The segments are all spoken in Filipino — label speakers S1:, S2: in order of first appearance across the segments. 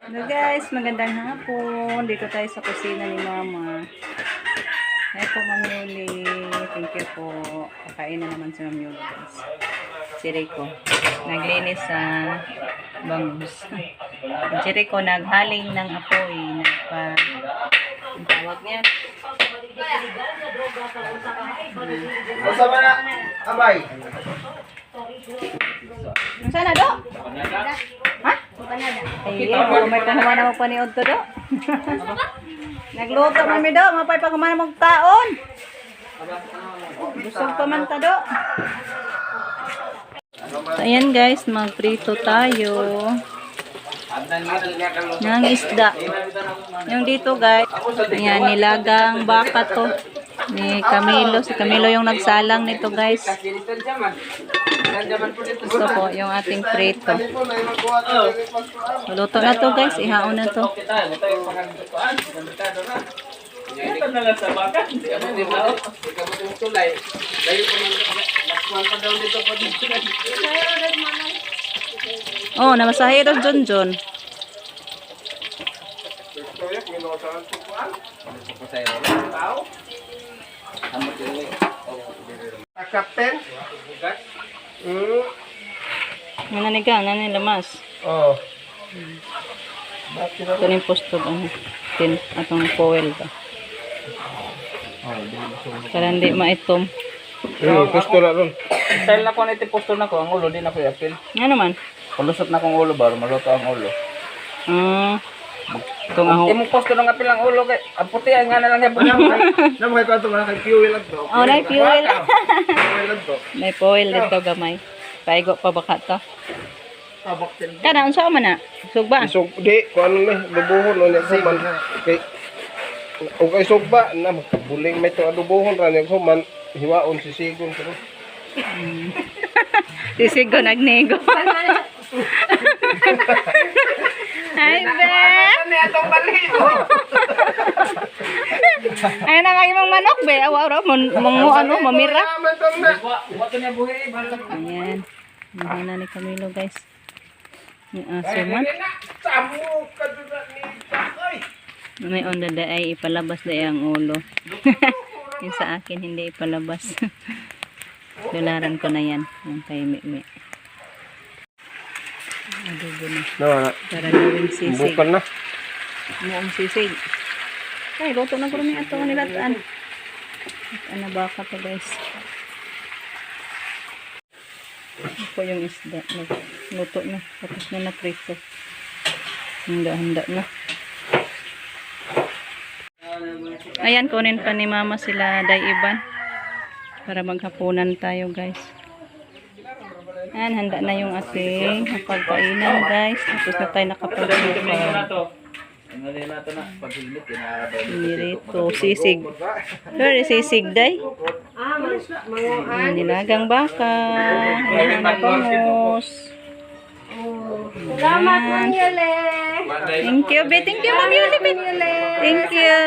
S1: Hello guys, magandang hapon. Dito tayo sa kusina ni Mama. Ay po, Ma'am Yuli. Thank you po. Kakain na naman si Ma'am Yuli guys. Si Rico. Naglinis sa bangus. Si Rico naghaling ng apoy. Ang tawag niya.
S2: Masama na, abay.
S1: Nasaan na, Do? Ha? Ay, may pangumana mo paniod to, Do. Nagluto man mi, Do. Mapay pangumana mong taon. Busog pa man ta, Do. So, ayan guys, magprito tayo ng isda. Yung dito guys, ayan, nilagang baka to ni Camilo. Si Camilo yung nagsalang nito guys. Gusto po yung ating prito. Luto na to guys, ihaon na to.
S2: Ito na lang sa baka.
S1: Oh, namasahero John.
S2: Kapten?
S1: Nananigang, nanilamas.
S2: Oh.
S1: Ito yung postog, atong foil ba. Para hindi maitom.
S2: Posto na ron. Dahil na ko na iti posto na ko, ang ulo, di na ko i-apil.
S1: Nga naman.
S2: Palusot na kong ulo, baro, maluto ang ulo.
S1: Itong aho.
S2: Imong posto ng apil ang ulo, kay ang puti, nga na lang yan. Namay ko ito, mga kay fuel lang to.
S1: Oh, nay fuel.
S2: Fuel lang to.
S1: May foil dito gamay. Paigo pa baka to.
S2: Tabaktin.
S1: Kana, unsa man na? Sugba.
S2: Isog, di, kung ano na, lubuhon, no, niya kuman. Kay, o kay sugba, na, buling may ito, adubuhon, niya kuman, hiwaon, sisigon, pero.
S1: Sisigo nagnego. Ay, be! Ay, nakay mong manok, be. Awa, mamira. Ayan. Mahina ni Camilo, guys. Yung aso man. May onda da ay ipalabas da ang ulo. Yung sa akin, hindi ipalabas. Dularan ko na yan. Yung kay Mimi. Adobo na. Para gawing sisig.
S2: Bukal na.
S1: Muang sisig. Ay, luto na ko rin ito nilataan. Ano baka to guys. Ito yung isda. Luto na. Tapos na na-prito. Handa na. Ayan, kunin pa ni Mama sila Day-Iban. Para maghapunan tayo guys. Ayan, handa na yung ating pagkainan guys. Tapos na tayo nakapag-supa. Mirito, sisig. Very sisig day. Nilagang baka. Ayan na pangos.
S3: Salamat, Ma'am Yuli.
S1: Thank you, be. Thank you, Ma'am Yuli, be. Thank you.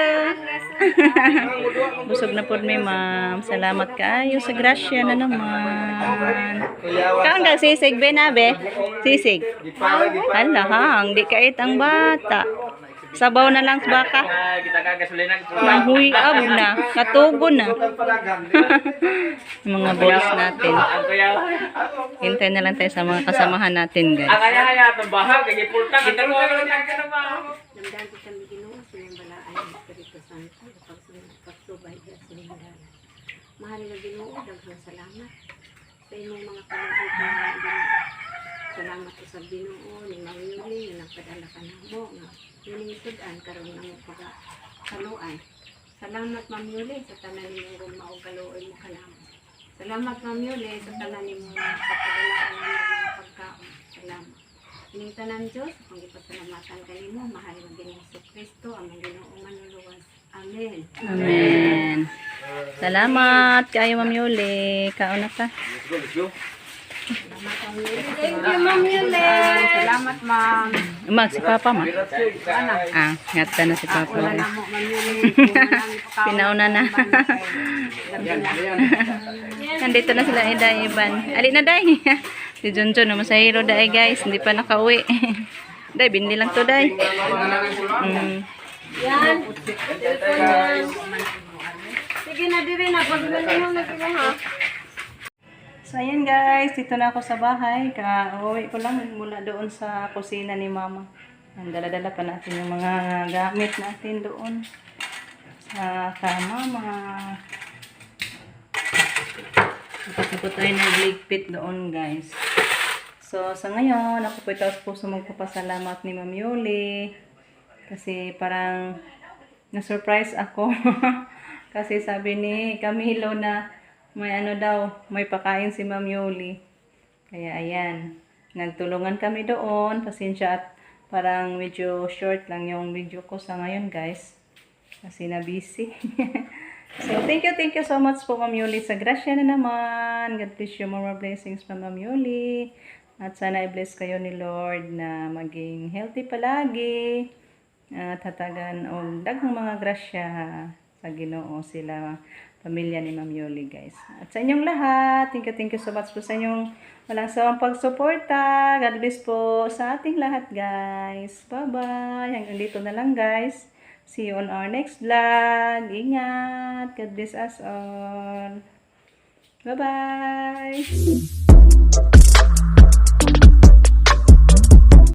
S1: Busog na po mi, Ma'am. Salamat kaayo sa grasya na naman. Kaang kang sisig, be na, be? Sisig. Hala, hang. Di kait ang bata. Sabaw na lang sa baka. Mahuyab na. Katugon na. Mga boys natin. Hintay na lang tayo sa mga kasamahan natin, guys.
S3: Namdaan ko kami Ginoo sa iyong balaan ng Espiritu Santo pagsubay sa sinigala. Mahal na Ginoo, daghang salamat sa imong mga panagutan ng Ginoo. Salamat ko sa Ginoo ni Ma'am Yuli na nagpadala ka namo nga niningsudan karon ng pagkaluan. Salamat Ma'am Yuli sa tanan nimong maugaluoy mo kanamo. Salamat Ma'am Yuli sa tanan nimong pagpadala ka ng mga pagkaon. Salamat. Ining tanan Diyos, kung ipasalamatan kanimo, mahal na Ginoong Kristo, ang Ginoong manluluwas. Amen.
S1: Amen. Salamat kayo, Ma'am Yuli. Kaon na ta.
S3: Thank you, Ma'am Yuli. Salamat, Ma'am.
S1: Mag si Papa, ma. Ngata na si Papa.
S3: Wala na mo, Ma'am Yuli.
S1: Pinauna na. Nandito na sila ni Day-Iban. Ali na, Day. Si Junjun, masahiro Day, guys. Hindi pa nakauwi. Day, binili lang to, day.
S3: Yan. Telepon yan. Sige na, diri na. Pag-ilan na sila, ha?
S1: So, ayan guys, dito na ako sa bahay. Uuwi ko lang mula doon sa kusina ni Mama. Ang dala-dala pa natin yung mga gamit natin doon sa Mama. Tapos po tayo nagligpit doon guys. So, sa ngayon, ako po itaos puso magpapasalamat ni Ma'am Yuli. Kasi parang na-surprise ako. Kasi sabi ni Camilo na may ano daw, may pakain si Ma'am Yuli. Kaya ayan, nagtulungan kami doon. Pasensya at parang medyo short lang yung video ko sa ngayon guys. Kasi na busy. So thank you so much po Ma'am Yuli sa grasya na naman. God bless you, more blessings pa Ma'am Yuli. At sana i-bless kayo ni Lord na maging healthy palagi. At hatagan o daghang mga grasya sa Ginoo sila pamilya ni Ma'am Yuli guys. At sa inyong lahat, thank you so much po sa inyong walang sawang pagsuporta. God bless po sa ating lahat guys. Bye-bye. Hanggang dito na lang guys. See you on our next vlog. Ingat. God bless us all. Bye-bye.